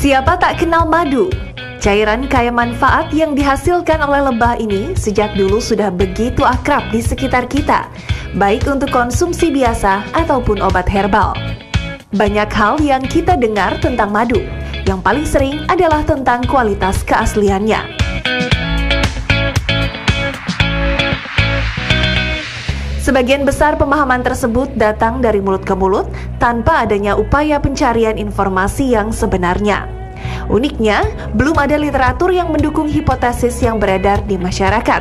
Siapa tak kenal madu? Cairan kaya manfaat yang dihasilkan oleh lebah ini sejak dulu sudah begitu akrab di sekitar kita, baik untuk konsumsi biasa ataupun obat herbal. Banyak hal yang kita dengar tentang madu, yang paling sering adalah tentang kualitas keasliannya. Sebagian besar pemahaman tersebut datang dari mulut ke mulut tanpa adanya upaya pencarian informasi yang sebenarnya. Uniknya, belum ada literatur yang mendukung hipotesis yang beredar di masyarakat.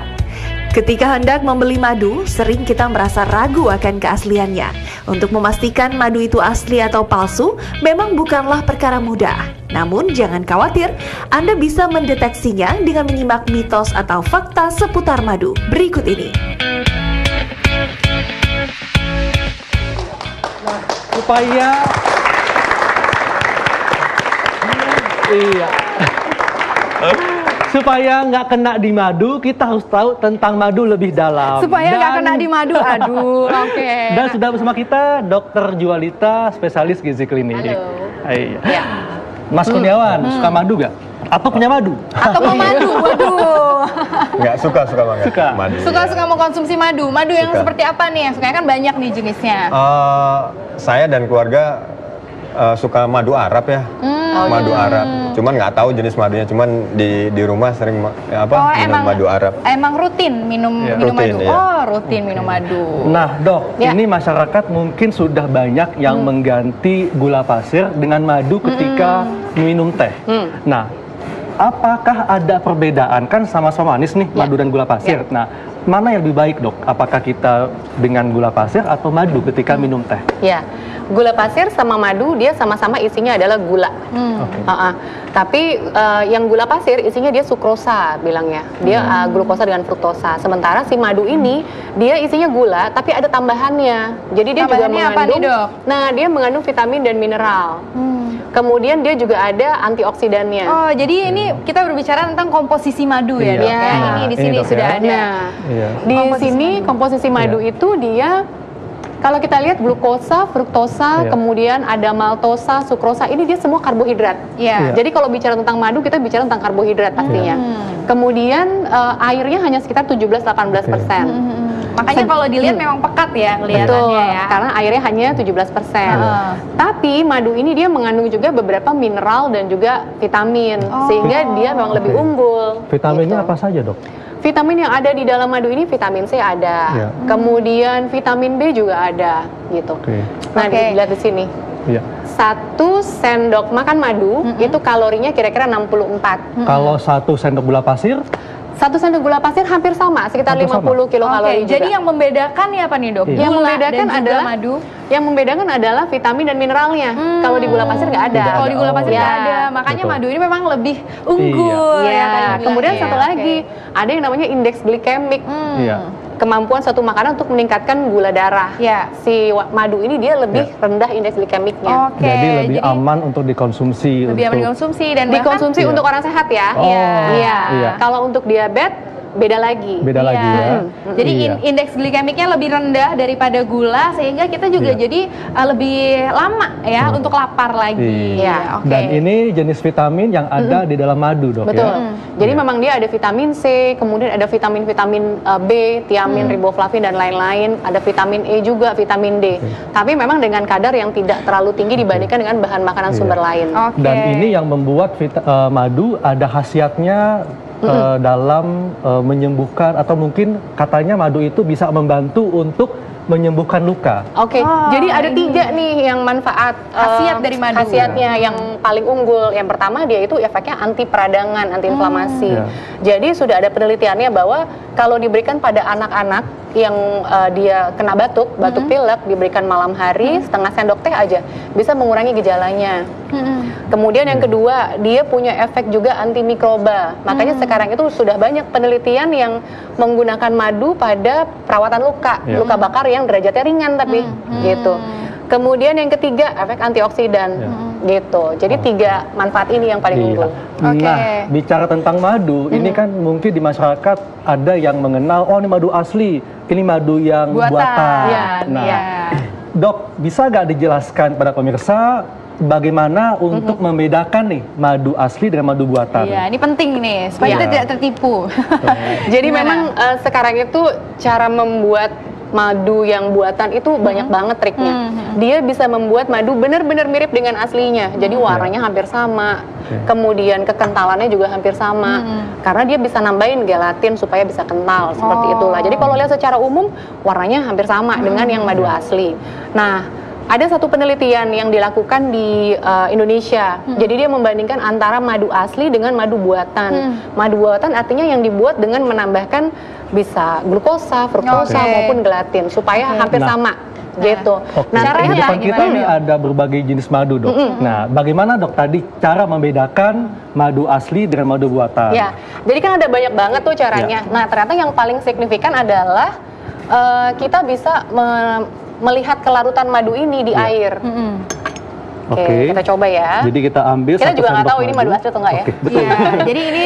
Ketika hendak membeli madu, sering kita merasa ragu akan keasliannya. Untuk memastikan madu itu asli atau palsu, memang bukanlah perkara mudah. Namun jangan khawatir, Anda bisa mendeteksinya dengan menyimak mitos atau fakta seputar madu berikut ini. Supaya nggak kena di madu, kita harus tahu tentang madu lebih dalam. Supaya nggak kena di madu, aduh, oke. Dan sudah bersama kita Dr. Jualita, spesialis gizi klinik. Halo. Ya. Mas Kurniawan, suka madu nggak? Atau punya madu? Atau mau madu, waduh. Nggak, suka banget. Suka. Madu. Suka mau konsumsi madu. Madu yang Suka. seperti apa nih? Yang sukanya kan banyak nih jenisnya. Saya dan keluarga suka madu Arab ya. Madu Arab. Cuman nggak tahu jenis madunya. Cuman di rumah sering minum madu Arab. Emang rutin minum Rutin, madu. iya. Oh, rutin minum madu. Nah, Dok, Ya. ini masyarakat mungkin sudah banyak yang mengganti gula pasir dengan madu ketika minum teh. Nah, apakah ada perbedaan? Kan sama-sama manis nih, madu dan gula pasir. Nah, mana yang lebih baik, Dok? Apakah kita dengan gula pasir atau madu ketika minum teh? Ya, gula pasir sama madu dia sama-sama isinya adalah gula. Oke. Tapi yang gula pasir isinya dia sukrosa bilangnya. Dia glukosa dengan fruktosa. Sementara si madu ini dia isinya gula tapi ada tambahannya. Jadi dia juga Tambahannya apa nih, mengandung. Dok? Nah, dia mengandung vitamin dan mineral. Kemudian dia juga ada antioksidannya. Oh, jadi ini kita berbicara tentang komposisi madu ya, Iya. Dok? Ya, Nah, ini di ini, sini Dok, sudah ya. ada. Iya. Di Komposisi sini madu. komposisi madu Iya. itu dia kalau kita lihat glukosa, fruktosa, Iya. kemudian ada maltosa, sukrosa, ini dia semua karbohidrat. Iya. Jadi kalau bicara tentang madu, kita bicara tentang karbohidrat pastinya. Kemudian airnya hanya sekitar 17-18%. Makanya kalau dilihat memang pekat ya Betul, kelihatannya ya. karena airnya hanya 17%. Tapi madu ini dia mengandung juga beberapa mineral dan juga vitamin, sehingga dia memang lebih unggul. Vitaminnya gitu. apa saja, Dok? Vitamin yang ada di dalam madu ini vitamin C ada, Iya. kemudian vitamin B juga ada, gitu. Oke. Nah, Oke. dilihat di sini. Iya. 1 sendok makan madu itu kalorinya kira-kira 64. Kalau 1 sendok gula pasir, 1 sendok gula pasir hampir sama, sekitar Hampir sama. 50 kilokalori juga. Jadi yang membedakan nih apa nih, Dok? Iya. Yang Gula membedakan dan juga adalah madu. Yang membedakan adalah vitamin dan mineralnya. Kalau di gula pasir nggak ada. Tidak Kalau di gula pasir Iya. nggak ada, makanya Betul. madu ini memang lebih unggul. Iya. ya, tadi bilangnya. Kemudian satu Oke. lagi, ada yang namanya indeks glikemik. iya. Kemampuan suatu makanan untuk meningkatkan gula darah. Ya. Si madu ini dia lebih rendah indeks glikemiknya. Oke, Jadi lebih aman untuk dikonsumsi. lebih aman untuk- dikonsumsi dan bahkan Dikonsumsi Iya. untuk orang sehat ya. Oh, Iya. iya. Kalau untuk diabetes beda lagi. Beda lagi Iya. ya. Jadi Iya. indeks glikemiknya lebih rendah daripada gula sehingga kita juga Iya. jadi lebih lama ya untuk lapar lagi. Iya. Oke. Dan ini jenis vitamin yang ada di dalam madu, Dok. Betul. Ya? Jadi Iya. memang dia ada vitamin C, kemudian ada vitamin-vitamin B, tiamin, riboflavin dan lain-lain. Ada vitamin E juga, vitamin D. Tapi memang dengan kadar yang tidak terlalu tinggi dibandingkan dengan bahan makanan Iya. sumber lain. Oke. Dan ini yang membuat madu ada khasiatnya dalam menyembuhkan atau mungkin katanya madu itu bisa membantu untuk menyembuhkan luka. Oke, Oh, jadi ada ini. 3 nih yang manfaat Khasiat dari madu. Khasiatnya yang paling unggul. Yang pertama dia itu efeknya anti peradangan, anti inflamasi. Ya. Jadi sudah ada penelitiannya bahwa kalau diberikan pada anak-anak yang dia kena batuk pilek, diberikan malam hari setengah sendok teh aja bisa mengurangi gejalanya. Kemudian yang kedua, dia punya efek juga antimikroba. Makanya sekarang itu sudah banyak penelitian yang menggunakan madu pada perawatan luka, Ya. luka bakar yang derajatnya ringan tapi gitu. Kemudian yang ketiga, efek antioksidan gitu. Jadi 3 manfaat ini yang paling Iya. unggul. Oke. Nah, bicara tentang madu, ini kan mungkin di masyarakat ada yang mengenal, oh ini madu asli, ini madu yang buatan. Iya, Nah, iya. Dok, bisa nggak dijelaskan pada pemirsa bagaimana untuk membedakan nih madu asli dengan madu buatan? Iya, ini penting nih supaya kita tidak tertipu. Jadi memang sekarang itu cara membuat madu yang buatan itu banyak banget triknya. Dia bisa membuat madu benar-benar mirip dengan aslinya. Jadi warnanya hampir sama. Kemudian kekentalannya juga hampir sama. Karena dia bisa nambahin gelatin supaya bisa kental seperti itulah. Jadi kalau lihat secara umum warnanya hampir sama dengan yang madu asli. Nah, ada satu penelitian yang dilakukan di Indonesia. Jadi dia membandingkan antara madu asli dengan madu buatan. Madu buatan artinya yang dibuat dengan menambahkan bisa glukosa, fruktosa maupun gelatin supaya hampir sama gitu. Nah, caranya di depan kita ini ada berbagai jenis madu, Dok. Nah, bagaimana, Dok, tadi cara membedakan madu asli dengan madu buatan? Ya, jadi kan ada banyak banget tuh caranya. Nah, ternyata yang paling signifikan adalah kita bisa melihat kelarutan madu ini di air. Oke, kita coba ya. Jadi kita ambil. Kita juga nggak tahu ini madu asli atau enggak ya. Betul. Iya, jadi ini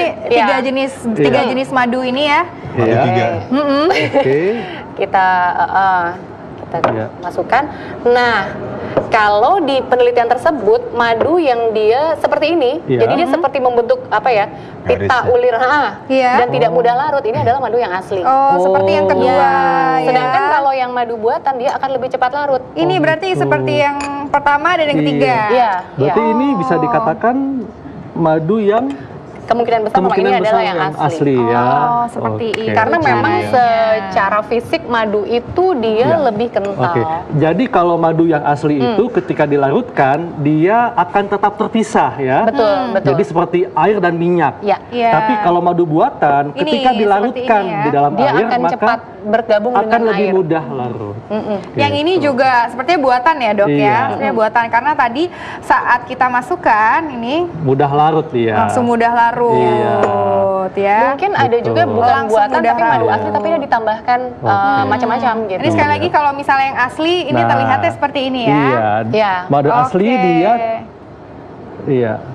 tiga jenis madu ini ya. Madu tiga. Oke. Kita masukkan. Nah, kalau di penelitian tersebut madu yang dia seperti ini, jadi dia seperti membentuk apa ya, pita ulir, dan tidak mudah larut. Ini adalah madu yang asli. Seperti yang kedua. Ya. Sedangkan kalau yang madu buatan dia akan lebih cepat larut. Ini berarti seperti yang pertama dan yang ketiga. Iya. Berarti ini bisa dikatakan madu yang kemungkinan besar kalau ini adalah yang asli. Ya. Oh, seperti ini. Karena memang secara fisik madu itu dia lebih kental. Jadi kalau madu yang asli itu ketika dilarutkan dia akan tetap terpisah ya. Betul. Jadi seperti air dan minyak. Ya. Tapi kalau madu buatan ketika dilarutkan di dalam dia air akan maka cepat bergabung akan dengan lebih air. mudah larut. Yang ini juga sepertinya buatan ya, Dok ya. Sepertinya buatan karena tadi saat kita masukkan ini mudah larut dia. langsung mudah larut ya. Mungkin ada juga bukan Langsung buatan mudah tapi madu larut. asli tapi dia ditambahkan macam-macam gitu. Ini sekali lagi kalau misalnya yang asli ini terlihatnya seperti ini ya. Iya. Madu asli dia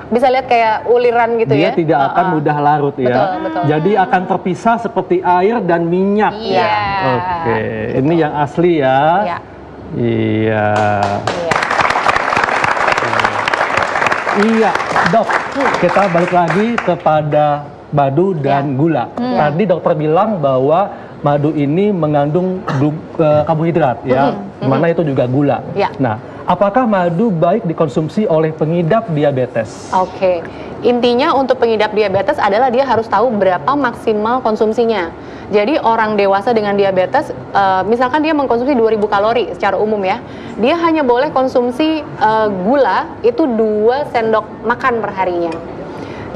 bisa lihat kayak uliran gitu dia ya. tidak akan mudah larut ya. Betul. Jadi akan terpisah seperti air dan minyak. Iya. Oke, ini yang asli ya. Iya. Iya, Dok. Kita balik lagi kepada madu dan gula. Tadi dokter bilang bahwa madu ini mengandung karbohidrat ya, mana itu juga gula. Nah, apakah madu baik dikonsumsi oleh pengidap diabetes? Oke. Intinya untuk pengidap diabetes adalah dia harus tahu berapa maksimal konsumsinya. Jadi orang dewasa dengan diabetes, misalkan dia mengkonsumsi 2000 kalori secara umum ya, dia hanya boleh konsumsi gula itu 2 sendok makan per harinya.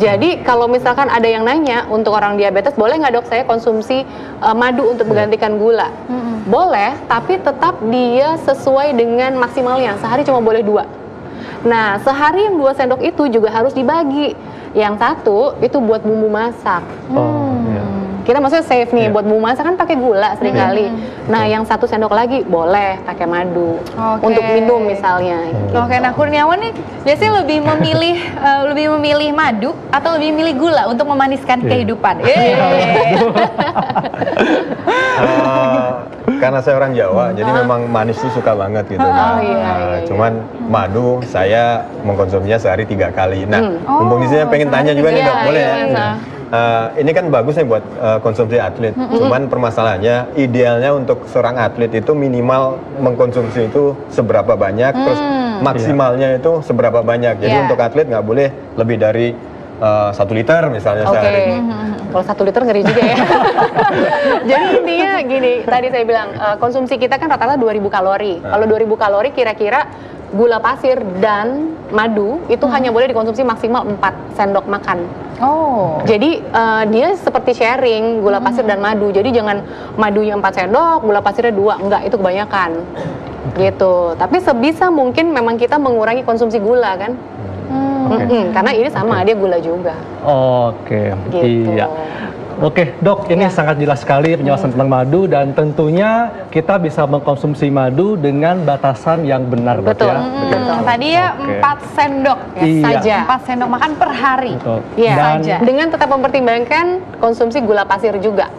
Jadi kalau misalkan ada yang nanya untuk orang diabetes, boleh nggak, Dok, saya konsumsi madu untuk menggantikan gula? Boleh, tapi tetap dia sesuai dengan maksimalnya, sehari cuma boleh 2. Nah, sehari yang 2 sendok itu juga harus dibagi. Yang satu itu buat bumbu masak. Kita maksudnya safe nih, buat bumbu masak kan pakai gula seringkali. Nah, yang 1 sendok lagi boleh pakai madu untuk minum misalnya. Oke, nah Kurniawan nih biasanya lebih memilih madu atau lebih memilih gula untuk memaniskan kehidupan? Karena saya orang Jawa, jadi memang manis itu suka banget gitu. Cuman madu saya mengkonsumsinya sehari 3 kali. Nah, mumpung di sini pengen tanya juga nih, Dok, boleh ya? Ini kan bagus nih buat konsumsi atlet. Cuman permasalahannya idealnya untuk seorang atlet itu minimal mengkonsumsi itu seberapa banyak, terus maksimalnya itu seberapa banyak. Jadi untuk atlet nggak boleh lebih dari 1 liter misalnya sehari. Kalau 1 liter ngeri juga ya. Jadi intinya gini, tadi saya bilang konsumsi kita kan rata-rata 2000 kalori. Kalau 2000 kalori kira-kira gula pasir dan madu itu hanya boleh dikonsumsi maksimal 4 sendok makan. Jadi dia seperti sharing gula pasir dan madu. Jadi jangan madunya 4 sendok, gula pasirnya 2, enggak, itu kebanyakan. Gitu. Tapi sebisa mungkin memang kita mengurangi konsumsi gula kan. Karena ini sama, dia gula juga. Gitu. Iya. Oke, Dok, ini sangat jelas sekali penjelasan tentang madu dan tentunya kita bisa mengkonsumsi madu dengan batasan yang benar, Dok, ya. Tadi ya 4 sendok ya saja. 4 sendok makan per hari. Saja. Dengan tetap mempertimbangkan konsumsi gula pasir juga.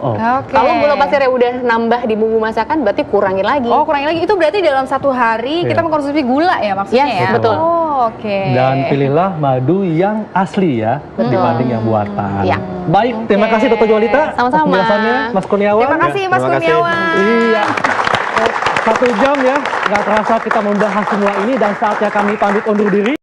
Kalau gula pasirnya udah nambah di bumbu masakan, berarti kurangin lagi. Kurangin lagi. Itu berarti dalam 1 hari kita mengkonsumsi gula ya maksudnya ya? Betul. Oke. Dan pilihlah madu yang asli ya, dibanding yang buatan. Ya. Baik, terima kasih Dr. Jolita. Sama-sama. Penjelasannya, Mas Kurniawan. Terima kasih Mas Terima kasih. Kurniawan. Iya. 1 jam ya, nggak terasa kita membahas semua ini dan saatnya kami pamit undur diri.